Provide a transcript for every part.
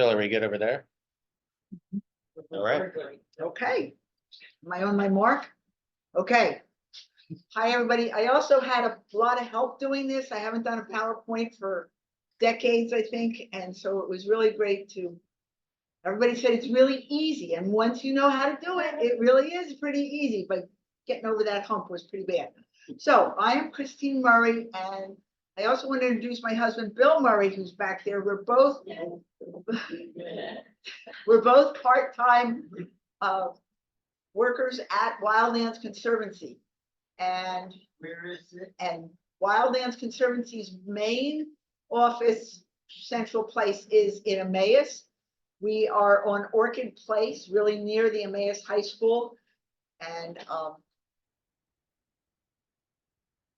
Bill, are we good over there? All right. Okay. Am I on my mark? Okay. Hi, everybody. I also had a lot of help doing this. I haven't done a PowerPoint for decades, I think. And so it was really great to, everybody said it's really easy. And once you know how to do it, it really is pretty easy, but getting over that hump was pretty bad. So I am Christine Murray, and I also want to introduce my husband, Bill Murray, who's back there. We're both part-time workers at Wildlands Conservancy. And Where is it? And Wildlands Conservancy's main office, central place is in Emmaus. We are on Orchid Place, really near the Emmaus High School. And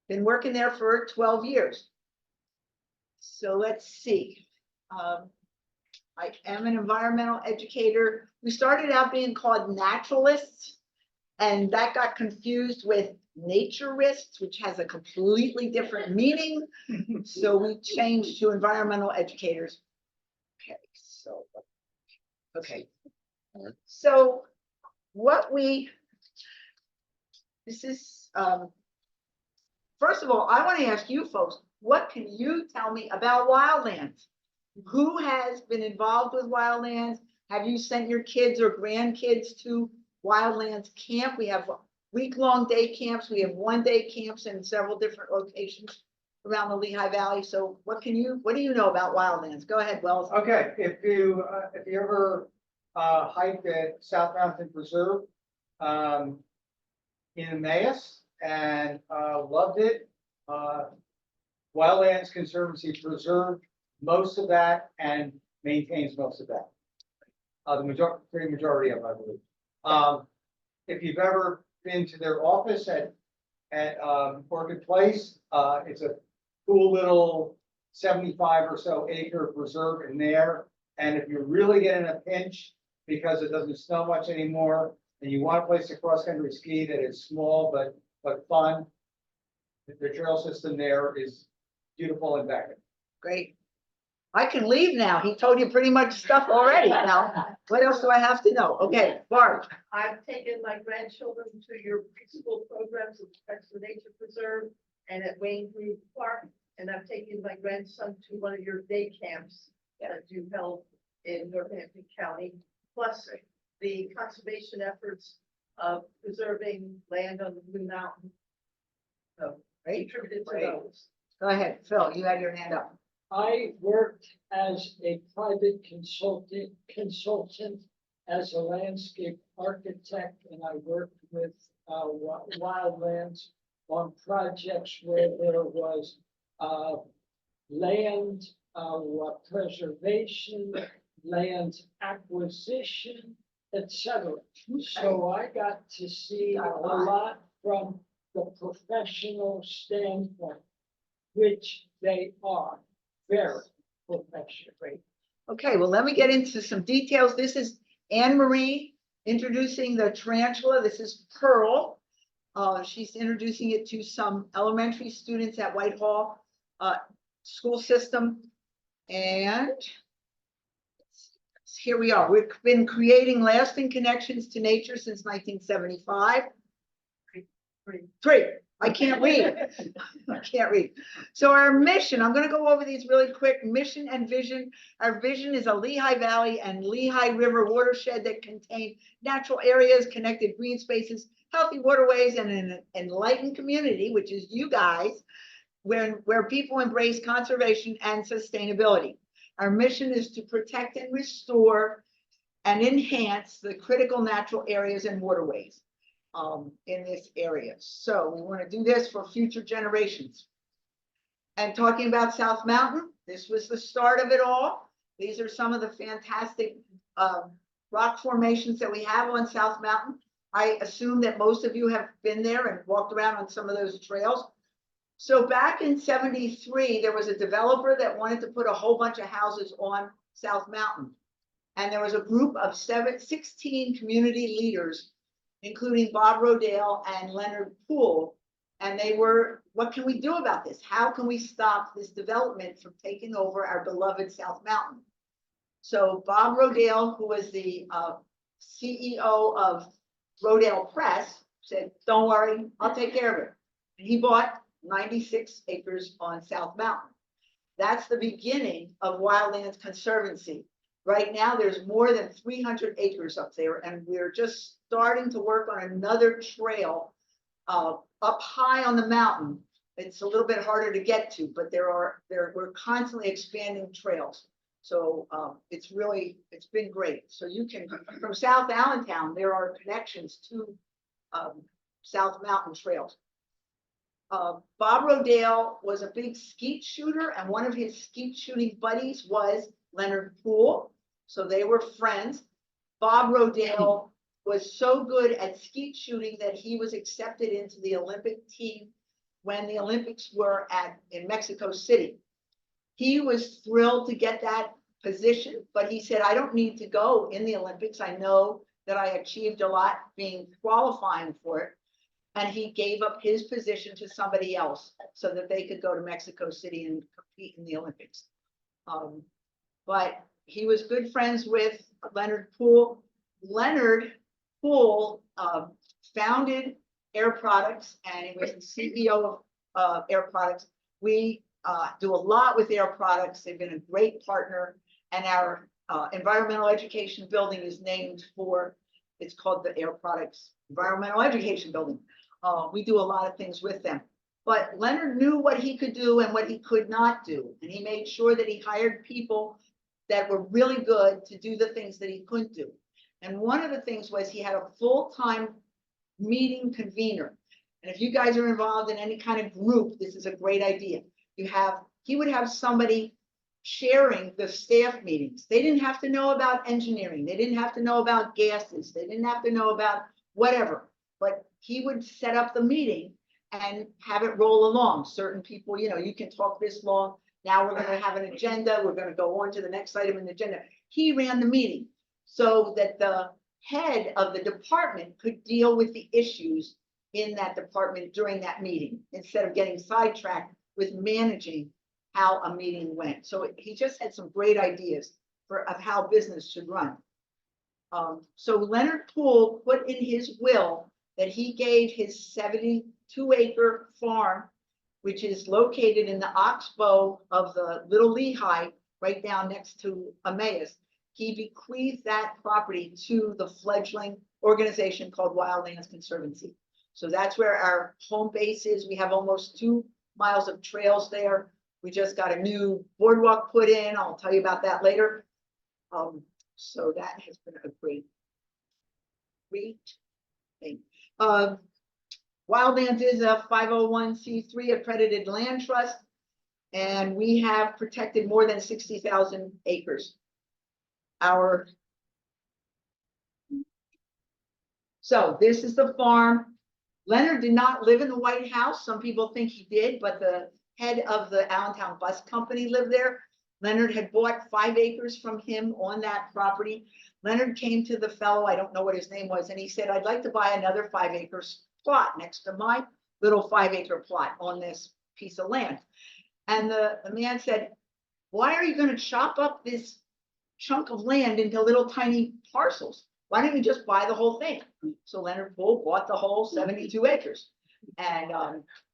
been working there for 12 years. So let's see. I am an environmental educator. We started out being called naturalists, and that got confused with naturists, which has a completely different meaning. So we changed to environmental educators. Okay. So this is, first of all, I want to ask you folks, what can you tell me about Wildlands? Who has been involved with Wildlands? Have you sent your kids or grandkids to Wildlands camp? We have week-long day camps. We have one-day camps in several different locations around the Lehigh Valley. So what do you know about Wildlands? Go ahead, Wells. Okay, if you ever hiked at South Mountain Preserve in Emmaus and loved it, Wildlands Conservancy preserved most of that and maintains most of that. The majority of it, I believe. If you've ever been to their office at Orchid Place, it's a cool little 75 or so acre preserve in there. And if you're really getting a pinch because it doesn't snow much anymore, and you want a place to cross country ski that is small but fun, the trail system there is beautiful and beckoning. Great. I can leave now. He told you pretty much stuff already. Now, what else do I have to know? Okay, Barb. I've taken my grandchildren to your preschool programs at Spencer Nature Preserve and at Wayne Green Park. And I've taken my grandson to one of your day camps that you held in Northampton County, plus the conservation efforts of preserving land on the Blue Mountain. So contributed to those. Go ahead, Phil, you had your hand up. I worked as a private consultant as a landscape architect, and I worked with Wildlands on projects where there was land preservation, land acquisition, etc. So I got to see a lot from the professional standpoint, which they are. Very professional. Great. Okay, well, let me get into some details. This is Anne Marie introducing the tarantula. This is Pearl. She's introducing it to some elementary students at Whitehall school system. And here we are. We've been creating lasting connections to nature since 1975. Three. I can't read. I can't read. So our mission, I'm going to go over these really quick. Mission and vision. Our vision is a Lehigh Valley and Lehigh River watershed that contain natural areas, connected green spaces, healthy waterways, and an enlightened community, which is you guys, where people embrace conservation and sustainability. Our mission is to protect and restore and enhance the critical natural areas and waterways in this area. So we want to do this for future generations. And talking about South Mountain, this was the start of it all. These are some of the fantastic rock formations that we have on South Mountain. I assume that most of you have been there and walked around on some of those trails. So back in '73, there was a developer that wanted to put a whole bunch of houses on South Mountain. And there was a group of 16 community leaders, including Bob Rodale and Leonard Poole. And they were, what can we do about this? How can we stop this development from taking over our beloved South Mountain? So Bob Rodale, who was the CEO of Rodale Press, said, don't worry, I'll take care of it. And he bought 96 acres on South Mountain. That's the beginning of Wildlands Conservancy. Right now, there's more than 300 acres up there, and we're just starting to work on another trail up high on the mountain. It's a little bit harder to get to, but we're constantly expanding trails. So it's been great. So you can, from South Allentown, there are connections to South Mountain trails. Bob Rodale was a big skeet shooter, and one of his skeet shooting buddies was Leonard Poole. So they were friends. Bob Rodale was so good at skeet shooting that he was accepted into the Olympic team when the Olympics were in Mexico City. He was thrilled to get that position, but he said, I don't need to go in the Olympics. I know that I achieved a lot qualifying for it. And he gave up his position to somebody else so that they could go to Mexico City and compete in the Olympics. But he was good friends with Leonard Poole. Leonard Poole founded Air Products, and he was the CEO of Air Products. We do a lot with Air Products. They've been a great partner, and our environmental education building is named for, it's called the Air Products Environmental Education Building. We do a lot of things with them. But Leonard knew what he could do and what he could not do. And he made sure that he hired people that were really good to do the things that he couldn't do. And one of the things was he had a full-time meeting convener. And if you guys are involved in any kind of group, this is a great idea. He would have somebody sharing the staff meetings. They didn't have to know about engineering. They didn't have to know about gases. They didn't have to know about whatever. But he would set up the meeting and have it roll along. Certain people, you can talk this long. Now we're going to have an agenda. We're going to go on to the next item in the agenda. He ran the meeting so that the head of the department could deal with the issues in that department during that meeting, instead of getting sidetracked with managing how a meeting went. So he just had some great ideas of how business should run. So Leonard Poole put in his will that he gave his 72-acre farm, which is located in the oxbow of the Little Lehigh, right down next to Emmaus. He bequeathed that property to the fledgling organization called Wildlands Conservancy. So that's where our home base is. We have almost 2 miles of trails there. We just got a new boardwalk put in. I'll tell you about that later. So that has been a great thing. Wildlands is a 501c3 accredited land trust, and we have protected more than 60,000 acres. So this is the farm. Leonard did not live in the White House. Some people think he did, but the head of the Allentown Bus Company lived there. Leonard had bought 5 acres from him on that property. Leonard came to the fellow, I don't know what his name was, and he said, I'd like to buy another 5 acres plot next to my little 5-acre plot on this piece of land. And the man said, why are you going to chop up this chunk of land into little tiny parcels? Why don't you just buy the whole thing? So Leonard Poole bought the whole 72 acres. And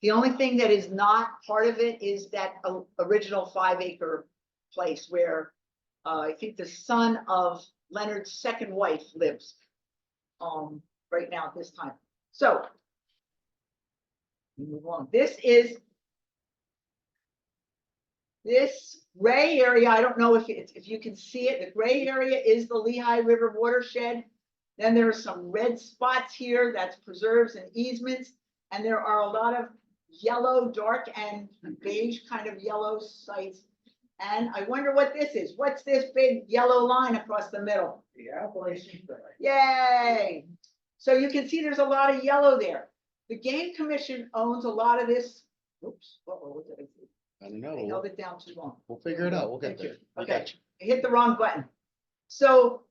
the only thing that is not part of it is that original 5-acre place where I think the son of Leonard's second wife lives right now at this time. So move on. This gray area, I don't know if you can see it. The gray area is the Lehigh River watershed. Then there are some red spots here, that's preserves and easements. And there are a lot of yellow, dark and beige kind of yellow sites. And I wonder what this is. What's this big yellow line across the middle? The Appalachian Trail. Yay! So you can see there's a lot of yellow there. The Game Commission owns a lot of this. Oops, what did I do? I don't know. I held it down too long. We'll figure it out. We'll get there. We Okay, got you. I hit the wrong button. So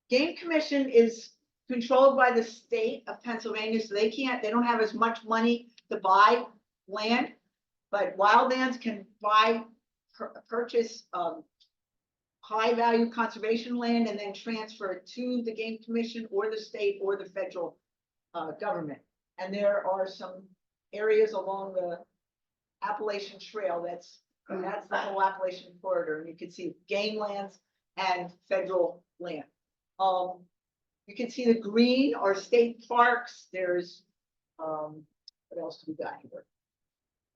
Game Commission is controlled by the state of Pennsylvania, so they don't have as much money to buy land, but Wildlands can purchase high value conservation land and then transfer it to the game commission or the state or the federal government. And there are some areas along the Appalachian Trail that's the whole Appalachian corridor, and you can see game lands and federal land. You can see the green are state parks. There's what else do we got here?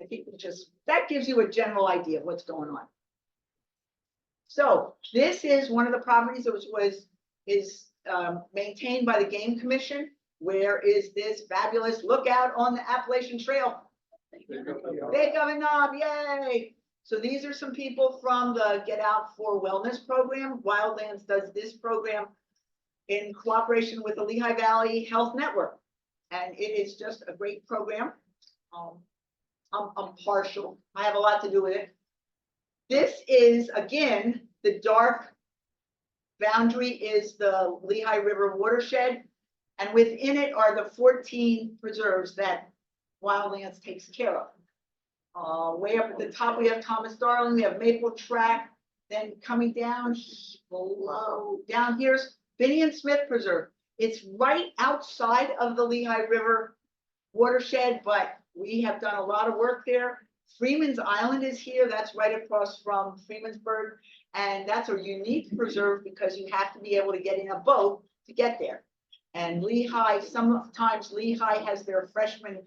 I think that gives you a general idea of what's going on. So this is one of the properties that is maintained by the Game Commission. Where is this fabulous lookout on the Appalachian Trail? Big of a knob, yay! So these are some people from the Get Out for Wellness program. Wildlands does this program in cooperation with the Lehigh Valley Health Network. And it is just a great program. I'm partial. I have a lot to do with it. This is, again, the dark boundary is the Lehigh River watershed. And within it are the 14 preserves that Wildlands takes care of. Way up at the top, we have Thomas Darling, we have Maple Track, then coming down below, down here's Binney and Smith Preserve. It's right outside of the Lehigh River watershed, but we have done a lot of work there. Freeman's Island is here, that's right across from Freemansburg, and that's a unique preserve because you have to be able to get in a boat to get there. And Lehigh, sometimes Lehigh has their freshman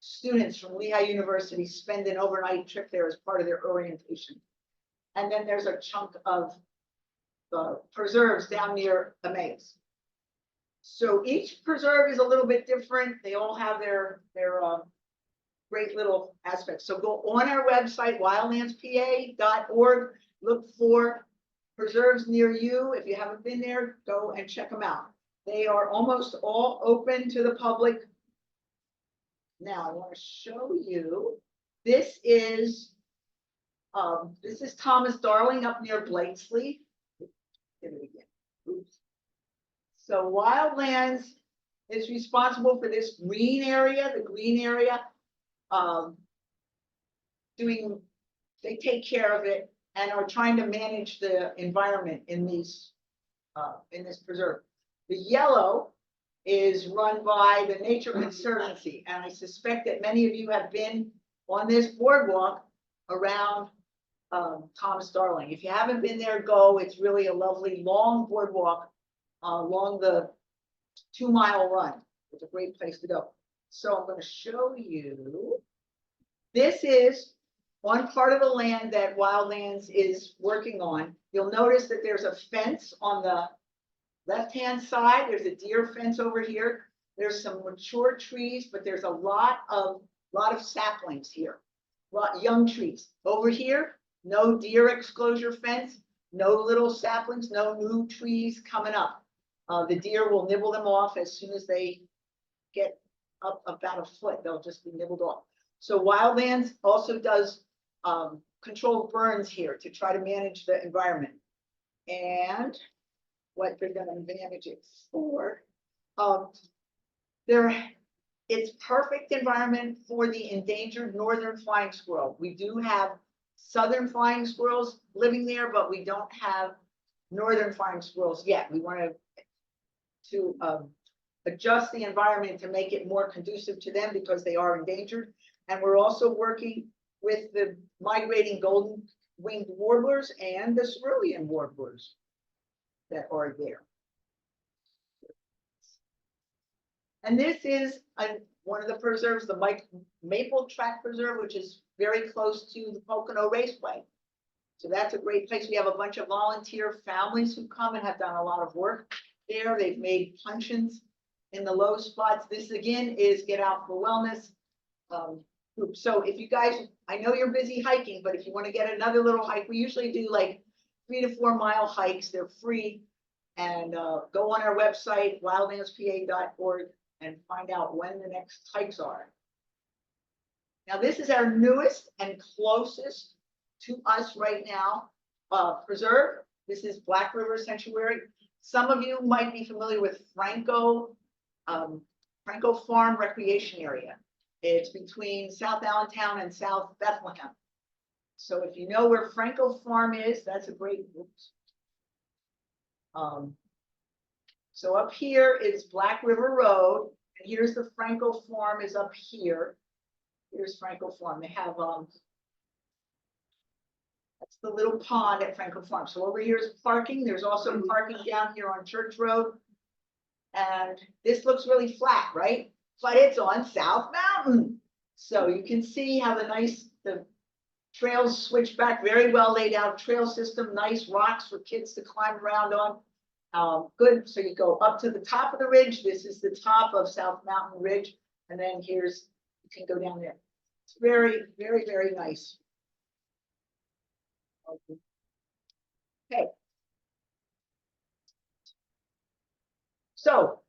students from Lehigh University spend an overnight trip there as part of their orientation. And then there's a chunk of preserves down near Emmaus. So each preserve is a little bit different. They all have their great little aspects. So go on our website, wildlandspa.org, look for preserves near you. If you haven't been there, go and check them out. They are almost all open to the public. Now I want to show you, this is Thomas Darling up near Blakesley. Get it again. Oops. So Wildlands is responsible for this green area, the green area. They take care of it and are trying to manage the environment in this preserve. The yellow is run by the Nature Conservancy, and I suspect that many of you have been on this boardwalk around Thomas Darling. If you haven't been there, go. It's really a lovely long boardwalk along the 2-mile run. It's a great place to go. So I'm going to show you. This is one part of the land that Wildlands is working on. You'll notice that there's a fence on the left-hand side. There's a deer fence over here. There's some mature trees, but there's a lot of saplings here, young trees. Over here, no deer exclosure fence, no little saplings, no new trees coming up. The deer will nibble them off as soon as they get up about a foot. They'll just be nibbled off. So Wildlands also does controlled burns here to try to manage the environment. And what they're going to manage it for. It's perfect environment for the endangered northern flying squirrel. We do have southern flying squirrels living there, but we don't have northern flying squirrels yet. We want to adjust the environment to make it more conducive to them because they are endangered. And we're also working with the migrating golden-winged warblers and the cerulean warblers that are there. And this is one of the preserves, the Maple Track Preserve, which is very close to the Pocono Raceway. So that's a great place. We have a bunch of volunteer families who come and have done a lot of work there. They've made puncheons in the low spots. This again is Get Out for Wellness group. So if you guys, I know you're busy hiking, but if you want to get another little hike, we usually do like 3 to 4 mile hikes. They're free. And go on our website, wildlandspa.org, and find out when the next hikes are. Now, this is our newest and closest to us right now preserve. This is Black River Sanctuary. Some of you might be familiar with Franco Farm Recreation Area. It's between South Allentown and South Bethlehem. So if you know where Franco Farm is, that's a great, oops. So up here is Black River Road, and here's the Franco Farm is up here. Here's Franco Farm. They have, that's the little pond at Franco Farm. So over here is parking. There's also parking down here on Church Road. And this looks really flat, right? But it's on South Mountain. So you can see how the trails switch back, very well laid out trail system, nice rocks for kids to climb around on. Good, so you go up to the top of the ridge. This is the top of South Mountain Ridge. And then here's, you can go down there. It's very, very, very nice. Okay. So,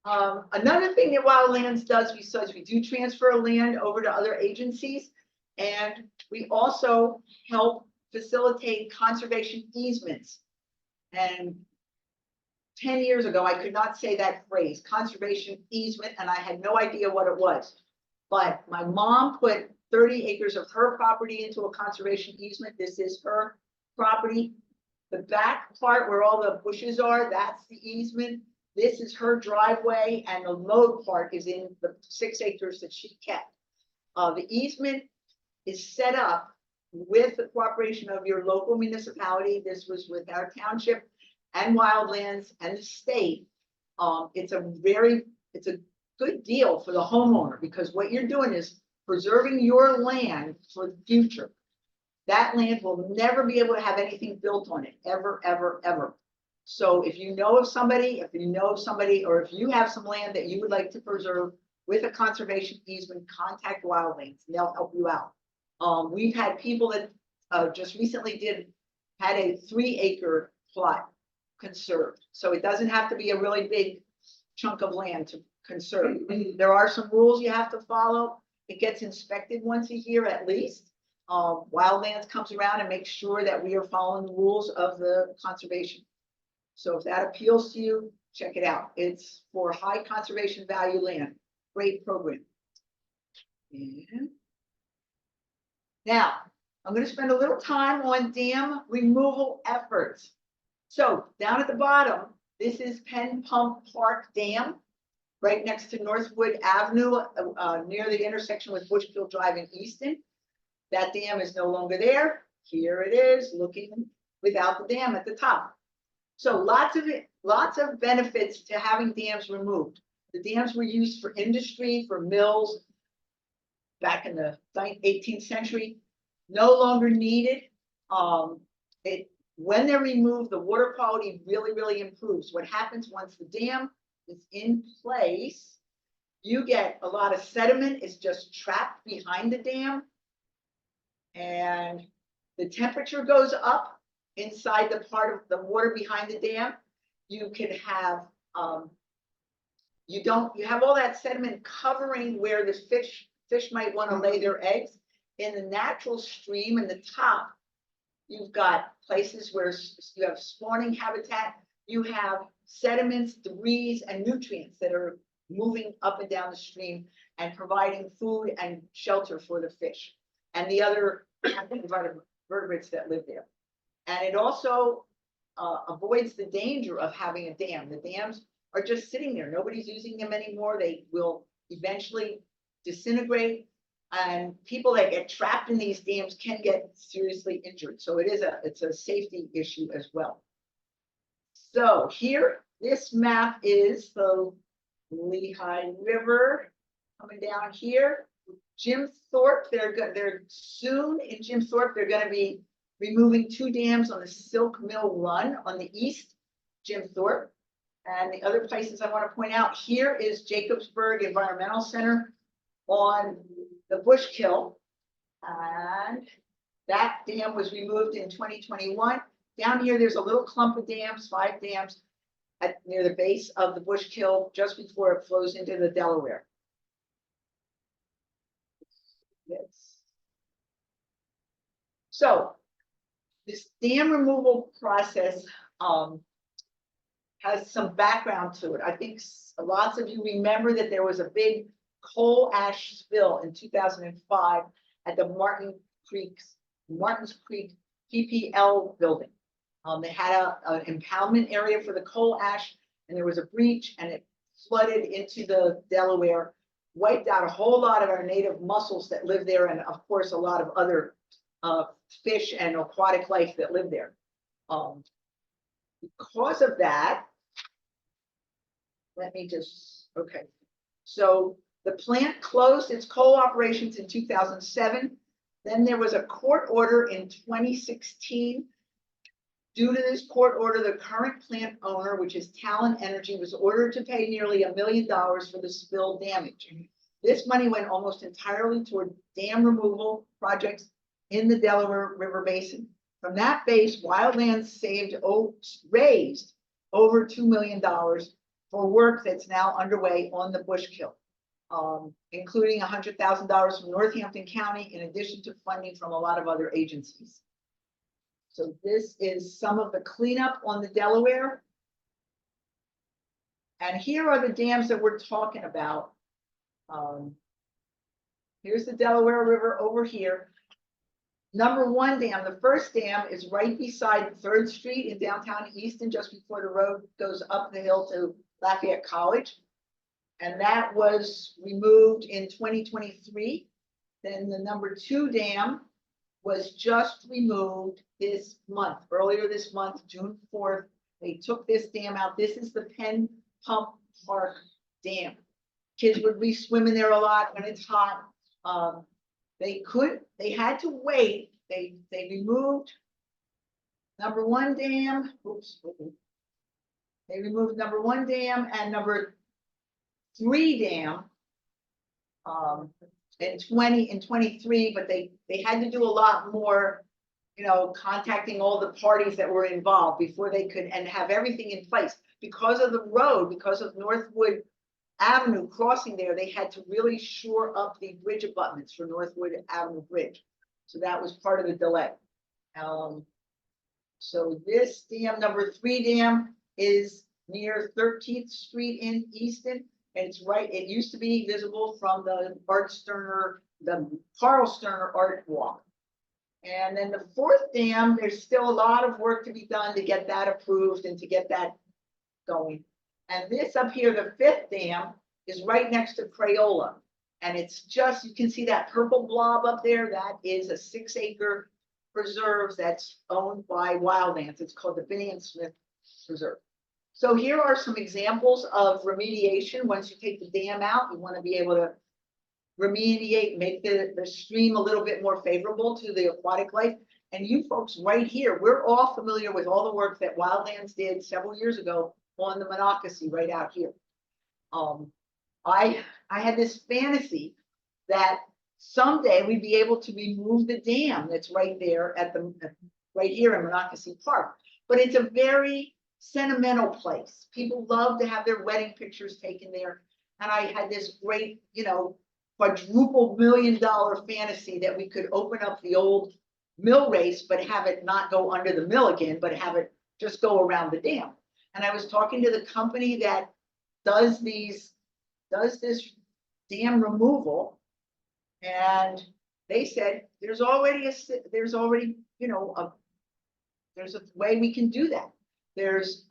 another thing that Wildlands does, besides we do transfer land over to other agencies, and we also help facilitate conservation easements. And 10 years ago, I could not say that phrase, conservation easement, and I had no idea what it was. But my mom put 30 acres of her property into a conservation easement. This is her property. The back part where all the bushes are, that's the easement. This is her driveway, and the load part is in the 6 acres that she kept. The easement is set up with the cooperation of your local municipality. This was with our township and Wildlands and the state. It's a good deal for the homeowner, because what you're doing is preserving your land for the future. That land will never be able to have anything built on it, ever, ever, ever. So if you know of somebody, or if you have some land that you would like to preserve with a conservation easement, contact Wildlands, and they'll help you out. We've had people that just recently had a 3-acre plot conserved. So it doesn't have to be a really big chunk of land to conserve. There are some rules you have to follow. It gets inspected once a year at least. Wildlands comes around and makes sure that we are following the rules of the conservation. So if that appeals to you, check it out. It's for high conservation value land. Great program. And now, I'm going to spend a little time on dam removal efforts. So down at the bottom, this is Penn Pump Park Dam, right next to Northwood Avenue, near the intersection with Bushkill Drive in Easton. That dam is no longer there. Here it is, looking without the dam at the top. So lots of benefits to having dams removed. The dams were used for industry, for mills back in the 18th century. No longer needed. When they're removed, the water quality really, really improves. What happens once the dam is in place, you get a lot of sediment is just trapped behind the dam, and the temperature goes up inside the part of the water behind the dam. You can have you have all that sediment covering where the fish might want to lay their eggs. In the natural stream in the top, you've got places where you have spawning habitat. You have sediments, debris, and nutrients that are moving up and down the stream and providing food and shelter for the fish and the other vertebrates that live there. And it also avoids the danger of having a dam. The dams are just sitting there. Nobody's using them anymore. They will eventually disintegrate, and people that get trapped in these dams can get seriously injured. So it's a safety issue as well. So here, this map is the Lehigh River coming down here. Jim Thorpe, they're soon in Jim Thorpe, they're going to be removing 2 dams on the Silk Mill Run on the east, Jim Thorpe. And the other places I want to point out here is Jacobsburg Environmental Center on the Bushkill. And that dam was removed in 2021. Down here, there's a little clump of dams, 5 dams near the base of the Bushkill just before it flows into the Delaware. Yes. So this dam removal process has some background to it. I think lots of you remember that there was a big coal ash spill in 2005 at the Martin Creek PPL building. They had an impoundment area for the coal ash, and there was a breach, and it flooded into the Delaware, wiped out a whole lot of our native mussels that live there, and of course, a lot of other fish and aquatic life that live there. Because of that, okay. So the plant closed its coal operations in 2007. Then there was a court order in 2016. Due to this court order, the current plant owner, which is Talon Energy, was ordered to pay nearly $1 million for the spill damage. This money went almost entirely toward dam removal projects in the Delaware River Basin. From that base, Wildlands raised over $2 million for work that's now underway on the Bushkill, including $100,000 from Northampton County, in addition to funding from a lot of other agencies. So this is some of the cleanup on the Delaware. And here are the dams that we're talking about. Here's the Delaware River over here. Number 1 dam, the first dam is right beside 3rd Street in downtown Easton, just before the road goes up the hill to Lafayette College. And that was removed in 2023. Then the number 2 dam was just removed this month, earlier this month, June 4th. They took this dam out. This is the Penn Pump Park Dam. Kids would be swimming there a lot when it's hot. They had to wait. They removed number 1 dam. Oops. They removed number 1 dam and number 3 dam in 23, but they had to do a lot more, contacting all the parties that were involved before they could, and have everything in place. Because of the road, because of Northwood Avenue crossing there, they had to really shore up the bridge abutments for Northwood Avenue Bridge. So that was part of the delay. So this dam, number 3 dam, is near 13th Street in Easton. And it's right, it used to be visible from the Carl Sterner Art Walk. And then the 4th dam, there's still a lot of work to be done to get that approved and to get that going. And this up here, the 5th dam, is right next to Crayola. And it's just, you can see that purple blob up there. That is a 6-acre preserve that's owned by Wildlands. It's called the Binney and Smith Preserve. So here are some examples of remediation. Once you take the dam out, you want to be able to remediate, make the stream a little bit more favorable to the aquatic life. And you folks right here, we're all familiar with all the work that Wildlands did several years ago on the Monocacy right out here. I had this fantasy that someday we'd be able to remove the dam that's right there right here in Monocacy Park. But it's a very sentimental place. People love to have their wedding pictures taken there. And I had this great, quadruple $1 million fantasy that we could open up the old mill race, but have it not go under the mill again, but have it just go around the dam. And I was talking to the company that does this dam removal, and they said there's a way we can do that. There's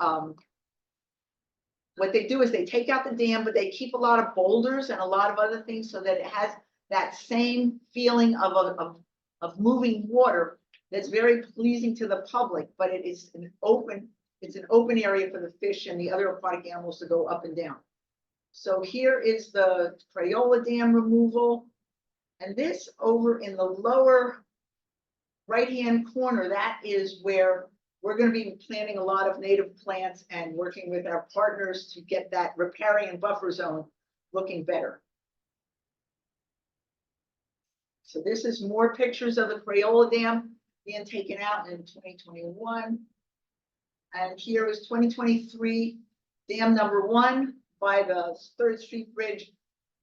what they do is they take out the dam, but they keep a lot of boulders and a lot of other things so that it has that same feeling of moving water that's very pleasing to the public, but it is an open area for the fish and the other aquatic animals to go up and down. So here is the Crayola Dam removal. And this over in the lower right-hand corner, that is where we're going to be planting a lot of native plants and working with our partners to get that riparian buffer zone looking better. So this is more pictures of the Crayola Dam being taken out in 2021. And here is 2023 dam number 1 by the 3rd Street Bridge.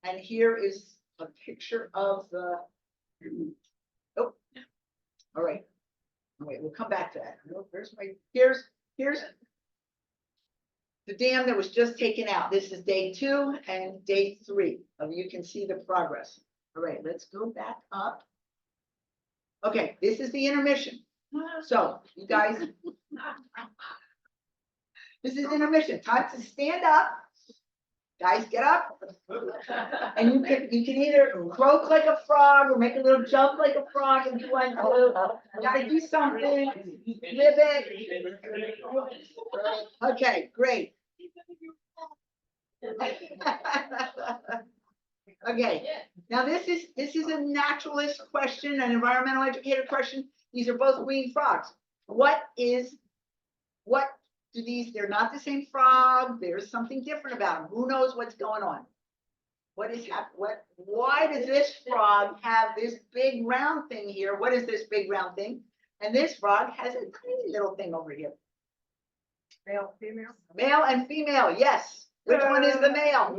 And here is a picture of the, oh, all right. Wait, we'll come back to that. Here's the dam that was just taken out. This is day 2 and day 3. You can see the progress. All right, let's go back up. Okay, this is the intermission. So you guys, this is intermission. Time to stand up. Guys, get up. And you can either croak like a frog or make a little jump like a frog if you want to. You gotta do something. Live it. Okay, great. Okay, now this is a naturalist question, an environmental educator question. These are both green frogs. What do these, they're not the same frog. There's something different about them. Who knows what's going on? What is happening? Why does this frog have this big round thing here? What is this big round thing? And this frog has a tiny little thing over here. Male, female? Male and female, yes. Which one is the male?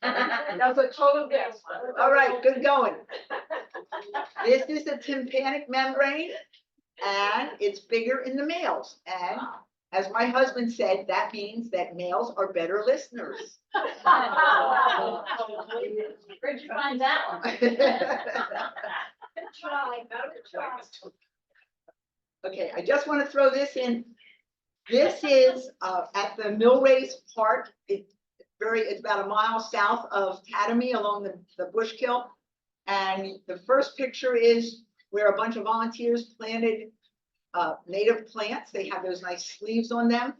That's a total guess. All right, good going. This is the tympanic membrane, and it's bigger in the males. And as my husband said, that means that males are better listeners. Where'd you find that one? Okay, I just want to throw this in. This is at the Mill Race Park. It's about a mile south of Tatamy along the Bushkill. And the first picture is where a bunch of volunteers planted native plants. They have those nice sleeves on them.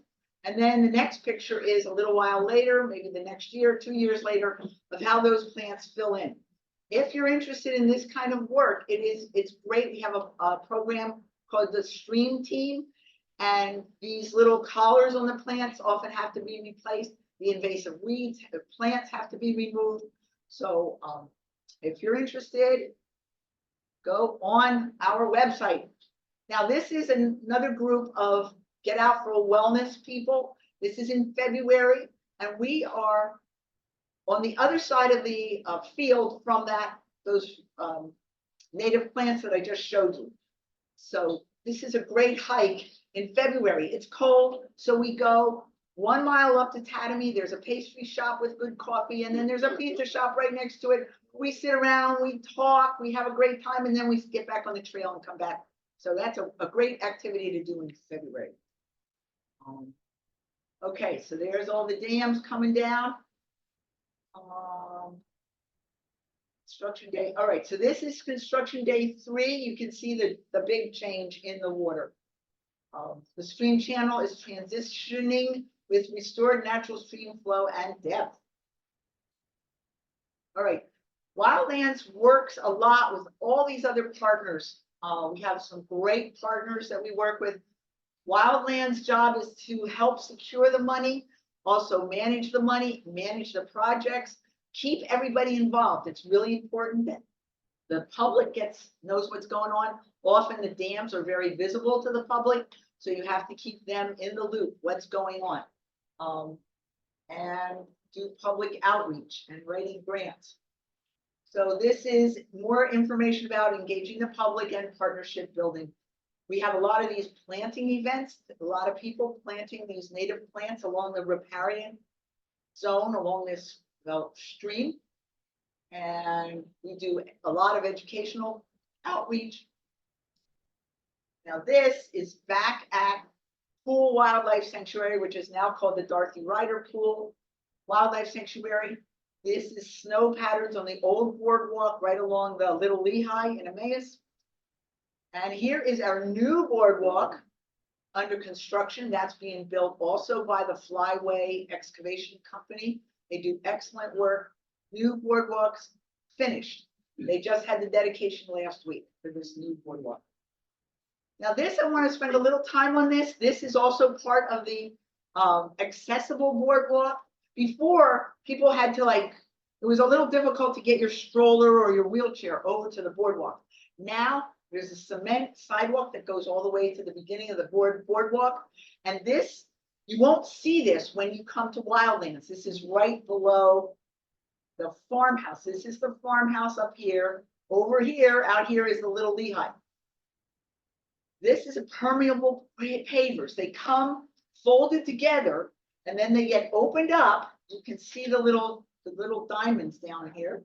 And then the next picture is a little while later, maybe the next year, 2 years later, of how those plants fill in. If you're interested in this kind of work, it's great. We have a program called the Stream Team. And these little collars on the plants often have to be replaced. The invasive weeds, the plants have to be removed. So if you're interested, go on our website. Now, this is another group of Get Out for Wellness people. This is in February, and we are on the other side of the field from those native plants that I just showed you. So this is a great hike in February. It's cold, so we go 1 mile up to Tatamy. There's a pastry shop with good coffee, and then there's a pizza shop right next to it. We sit around, we talk, we have a great time, and then we get back on the trail and come back. So that's a great activity to do in February. Okay, so there's all the dams coming down. Construction day. All right, so this is construction day 3. You can see the big change in the water. The stream channel is transitioning with restored natural stream flow and depth. All right, Wildlands works a lot with all these other partners. We have some great partners that we work with. Wildlands' job is to help secure the money, also manage the money, manage the projects, keep everybody involved. It's really important that the public knows what's going on. Often the dams are very visible to the public, so you have to keep them in the loop, what's going on. And do public outreach and writing grants. So this is more information about engaging the public and partnership building. We have a lot of these planting events, a lot of people planting these native plants along the riparian zone, along this stream. And we do a lot of educational outreach. Now this is back at Pool Wildlife Sanctuary, which is now called the Dorothy Ryder Pool Wildlife Sanctuary. This is snow patterns on the old boardwalk right along the Little Lehigh in Emmaus. And here is our new boardwalk under construction. That's being built also by the Flyway Excavation Company. They do excellent work. New boardwalks finished. They just had the dedication last week for this new boardwalk. Now this, I want to spend a little time on this. This is also part of the accessible boardwalk. Before, people had to it was a little difficult to get your stroller or your wheelchair over to the boardwalk. Now there's a cement sidewalk that goes all the way to the beginning of the boardwalk. And this, you won't see this when you come to Wildlands. This is right below the farmhouse. This is the farmhouse up here. Over here, out here is the Little Lehigh. This is a permeable pavers. They come folded together and then they get opened up. You can see the little diamonds down here.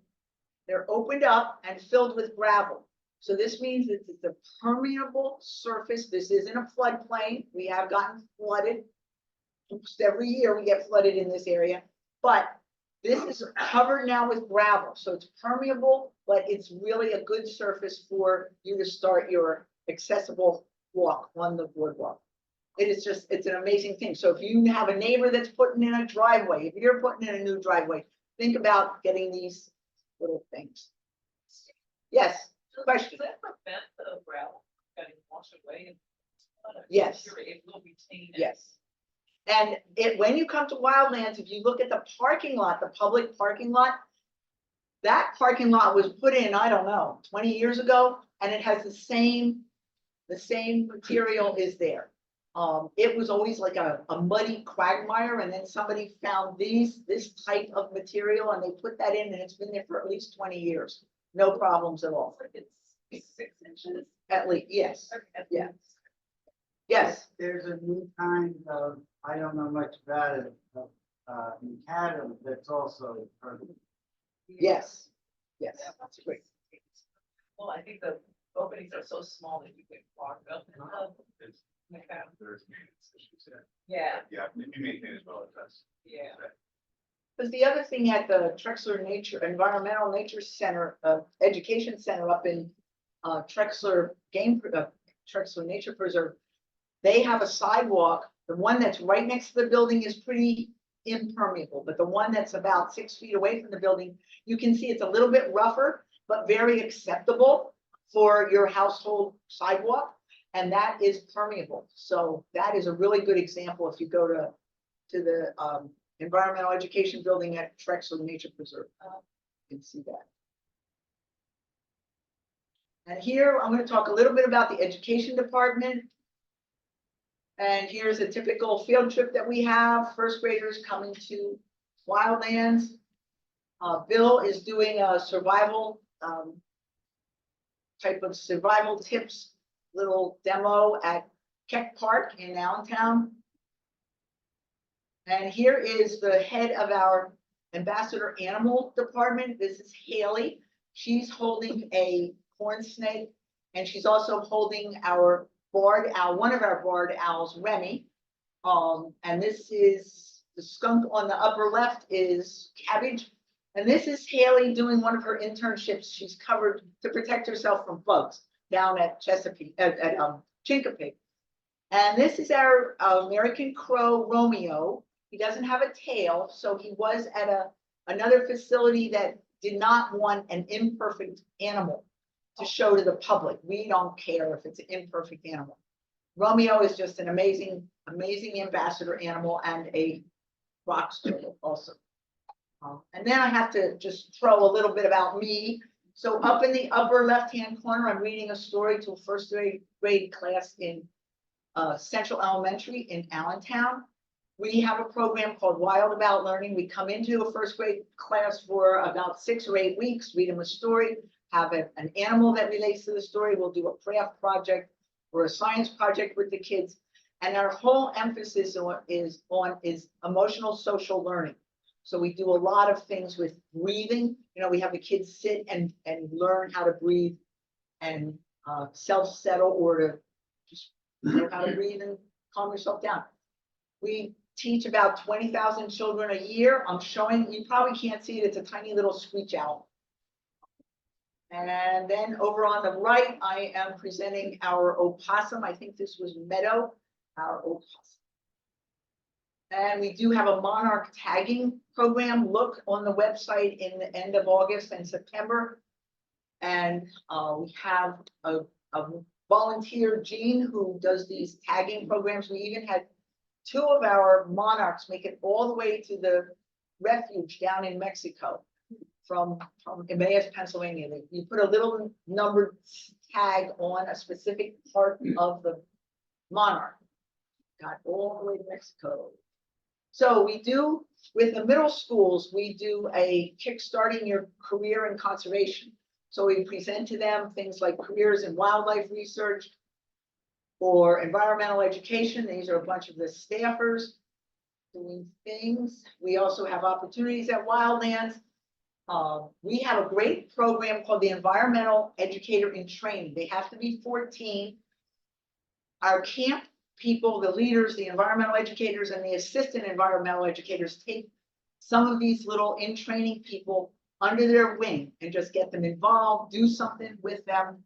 They're opened up and filled with gravel. So this means that it's a permeable surface. This isn't a floodplain. We have gotten flooded. Almost every year we get flooded in this area, but this is covered now with gravel, so it's permeable, but it's really a good surface for you to start your accessible walk on the boardwalk. It is just, it's an amazing thing. So if you have a neighbor that's putting in a driveway, if you're putting in a new driveway, think about getting these little things. Yes, question. Does that prevent the gravel getting washed away? Yes. Sure, it will retain it. Yes. And when you come to Wildlands, if you look at the parking lot, the public parking lot, that parking lot was put in, I don't know, 20 years ago, and it has the same material is there. It was always like a muddy quagmire, and then somebody found this type of material and they put that in, and it's been there for at least 20 years. No problems at all. It's 6 inches. At least, yes, Okay. yeah. Yes, There's a new kind of, I don't know much about it, macadam that's also permanent. yes, yes, Yeah, that's great. Well, I think the openings are so small that you can walk up and up. Okay. There's maintenance issues there. Yeah, Yeah, if you maintain as well as us. yeah. Because the other thing at the Trexler Environmental Nature Center, Education Center up in Trexler Nature Preserve, they have a sidewalk. The one that's right next to the building is pretty impermeable, but the one that's about 6 feet away from the building, you can see it's a little bit rougher, but very acceptable for your household sidewalk. And that is permeable. So that is a really good example if you go to the Environmental Education Building at Trexler Nature Preserve. You can see that. And here I'm going to talk a little bit about the education department. And here's a typical field trip that we have. First graders coming to Wildlands. Bill is doing a survival type of survival tips little demo at Keck Park in Allentown. And here is the head of our ambassador animal department. This is Haley. She's holding a corn snake, and she's also holding our barred owl, one of our barred owls, Remy. And this is the skunk on the upper left is Cabbage. And this is Haley doing one of her internships. She's covered to protect herself from bugs down at Chesapeake, at Chincopeague. And this is our American crow, Romeo. He doesn't have a tail, so he was at another facility that did not want an imperfect animal to show to the public. We don't care if it's an imperfect animal. Romeo is just an amazing, amazing ambassador animal and a rock star also. And then I have to just throw a little bit about me. So up in the upper left-hand corner, I'm reading a story to a first grade class in Central Elementary in Allentown. We have a program called Wild About Learning. We come into a first grade class for about 6 or 8 weeks, read them a story, have an animal that relates to the story. We'll do a craft project or a science project with the kids. And our whole emphasis is emotional social learning. So we do a lot of things with breathing. You know, we have the kids sit and learn how to breathe and self-settle, or to just know how to breathe and calm yourself down. We teach about 20,000 children a year. I'm showing, you probably can't see it, it's a tiny little screech owl. And then over on the right, I am presenting our opossum. I think this was Meadow, our opossum. And we do have a monarch tagging program. Look on the website in the end of August and September. And we have a volunteer, Jean, who does these tagging programs. We even had 2 of our monarchs make it all the way to the refuge down in Mexico from Emmaus, Pennsylvania. You put a little numbered tag on a specific part of the monarch. Got all the way to Mexico. So we do, with the middle schools, we do a kickstarting your career in conservation. So we present to them things like careers in wildlife research or environmental education. These are a bunch of the staffers doing things. We also have opportunities at Wildlands. We have a great program called the Environmental Educator in Training. They have to be 14. Our camp people, the leaders, the environmental educators and the assistant environmental educators take some of these little in training people under their wing and just get them involved, do something with them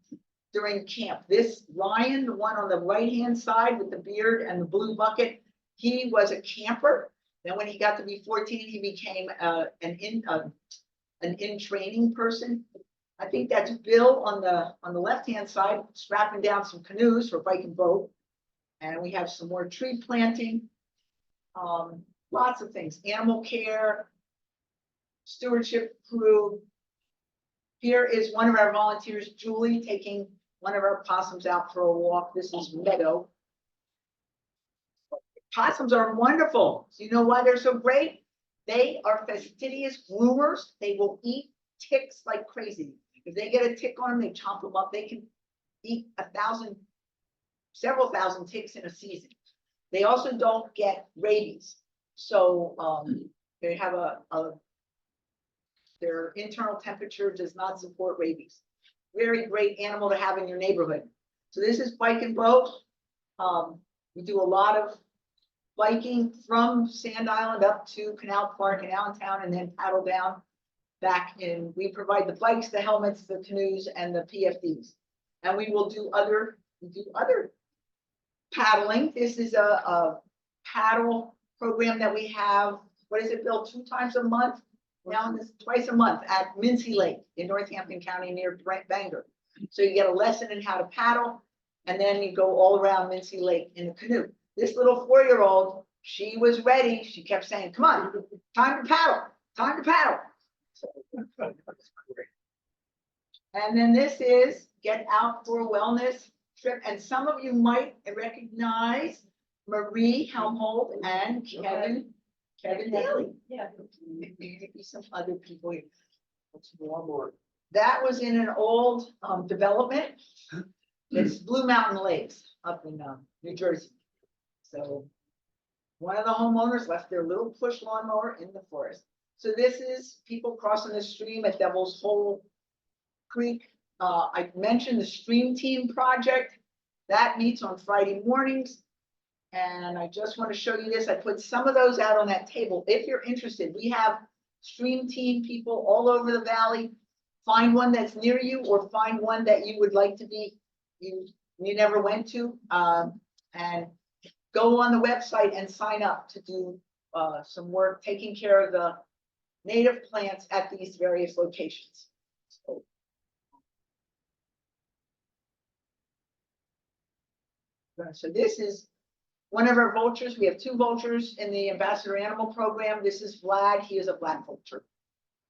during camp. This Ryan, the one on the right-hand side with the beard and the blue bucket, he was a camper. Then when he got to be 14, he became an in training person. I think that's Bill on the left-hand side, strapping down some canoes for bike and boat. And we have some more tree planting. Lots of things, animal care, stewardship crew. Here is one of our volunteers, Julie, taking one of our possums out for a walk. This is Meadow. Possums are wonderful. So you know why they're so great? They are fastidious groomers. They will eat ticks like crazy. If they get a tick on them, they chomp them up. They can eat several thousand ticks in a season. They also don't get rabies. So they have their internal temperature does not support rabies. Very great animal to have in your neighborhood. So this is bike and boat. We do a lot of biking from Sand Island up to Canal Park and Allentown and then paddle down back in. We provide the bikes, the helmets, the canoes, and the PFDs. And we will do other paddling. This is a paddle program that we have. What is it, Bill? 2 times a month? Now this twice a month at Mincy Lake in Northampton County near Bangor. So you get a lesson in how to paddle, and then you go all around Mincy Lake in a canoe. This little 4-year-old, she was ready. She kept saying, "Come on, time to paddle, time to paddle." And then this is get out for a wellness trip. And some of you might recognize Marie Helmholtz and Kevin Daly. Yeah. Maybe some other people here. That was in an old development. It's Blue Mountain Lakes up in New Jersey. So one of the homeowners left their little push lawnmower in the forest. So this is people crossing the stream at Devil's Hole Creek. I mentioned the Stream Team project that meets on Friday mornings. And I just want to show you this. I put some of those out on that table. If you're interested, we have Stream Team people all over the valley. Find one that's near you or find one that you would like to be, you never went to, and go on the website and sign up to do some work taking care of the native plants at these various locations. So this is one of our vultures. We have 2 vultures in the Ambassador Animal Program. This is Vlad. He is a black vulture.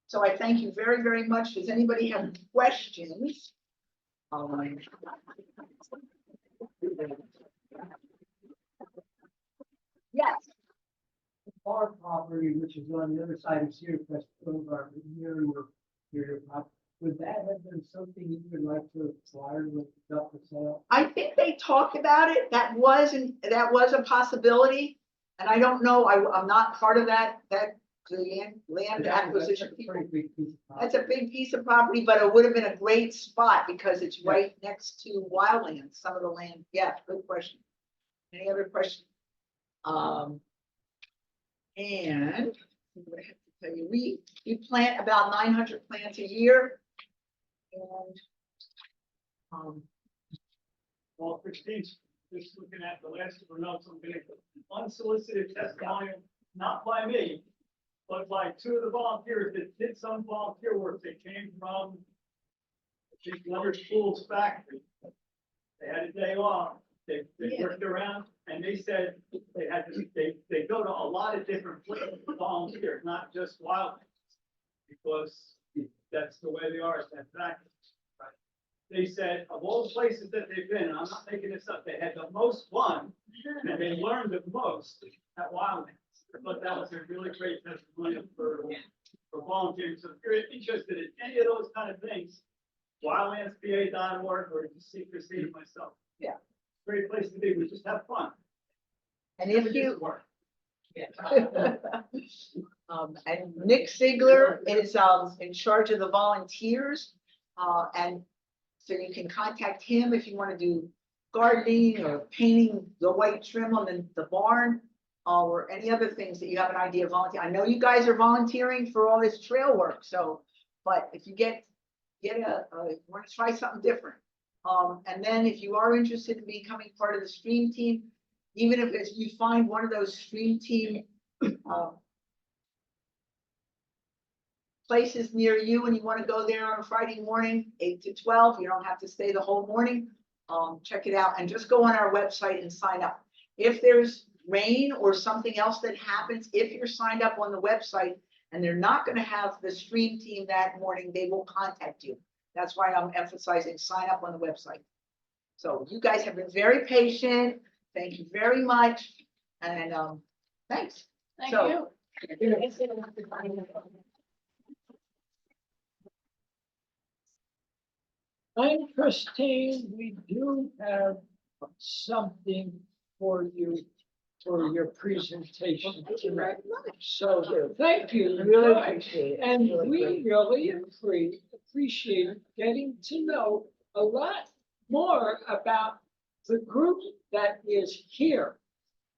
So I thank you very, very much. Does anybody have questions? Yes. Our property, which is on the other side of Cedar Crest Boulevard, near your property, would that have been something you would like to acquire with up for sale? I think they talked about it. That was a possibility. And I don't know, I'm not part of that land acquisition. That's a pretty big piece of property. That's a big piece of property, but it would have been a great spot because it's right next to Wildlands, some of the land. Yeah, good question. Any other questions? And what I have to tell you, we plant about 900 plants a year. And Well, Christine, just looking at the last of her notes, I'm getting unsolicited testimonial, not by me, but by 2 of the volunteers that did some volunteer work. They came from the Leonard School's factory. They had a day off. They worked around and they said they had to, they go to a lot of different places to volunteer, not just Wildlands, because that's the way they are at that factory. They said of all the places that they've been, and I'm not making this up, they had the most fun and they learned the most at Wildlands. But that was a really great testimonial for volunteering. So if you're interested in any of those kind of things, wildlandspa.org or just see Christine myself. Yeah. Great place to be. We just have fun. if you, And Nick Ziegler is, in charge of the volunteers. And so you can contact him if you want to do gardening or painting the white trim on the barn. Or any other things that you have an idea of volunteer. I know you guys are volunteering for all this trail work, so, but if you want to try something different. And then if you are interested in becoming part of the stream team, even if it's, you find one of those stream team, places near you and you want to go there on a Friday morning, 8 to 12, you don't have to stay the whole morning. Check it out and just go on our website and sign up. If there's rain or something else that happens, if you're signed up on the website and they're not going to have the stream team that morning, they will contact you. That's why I'm emphasizing sign up on the website. So you guys have been very patient. Thank you very much. And thanks. Thank So- you. And Christine, we do have something for you for your presentation tonight. So thank you. I really appreciate it. And Really we great. really appreciate getting to know a lot more about the group that is here.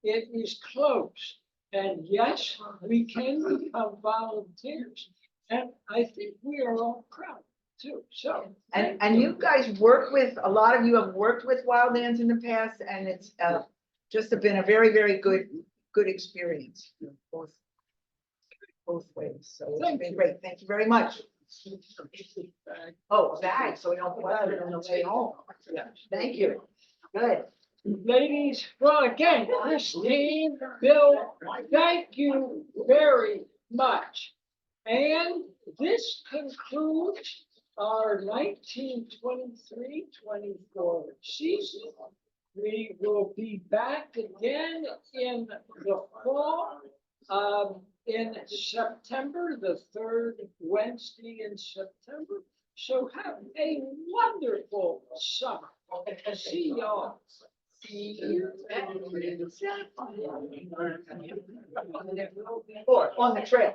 It is close. And yes, we can become volunteers. And I think we are all proud too. So. And you guys work with, a lot of you have worked with Wildlands in the past, and it's just been a very, very good experience, both ways. So it's Thank been you. great. Thank you very much. Oh, a bag, so we don't put it on the way home. Thank you. Good. Ladies, well, again, Christine, Bill, thank you very much. And this concludes our 1923-24 season. We will be back again in the fall, in September, the third Wednesday in September. So have a wonderful summer. See y'all. See you. Or on the trail.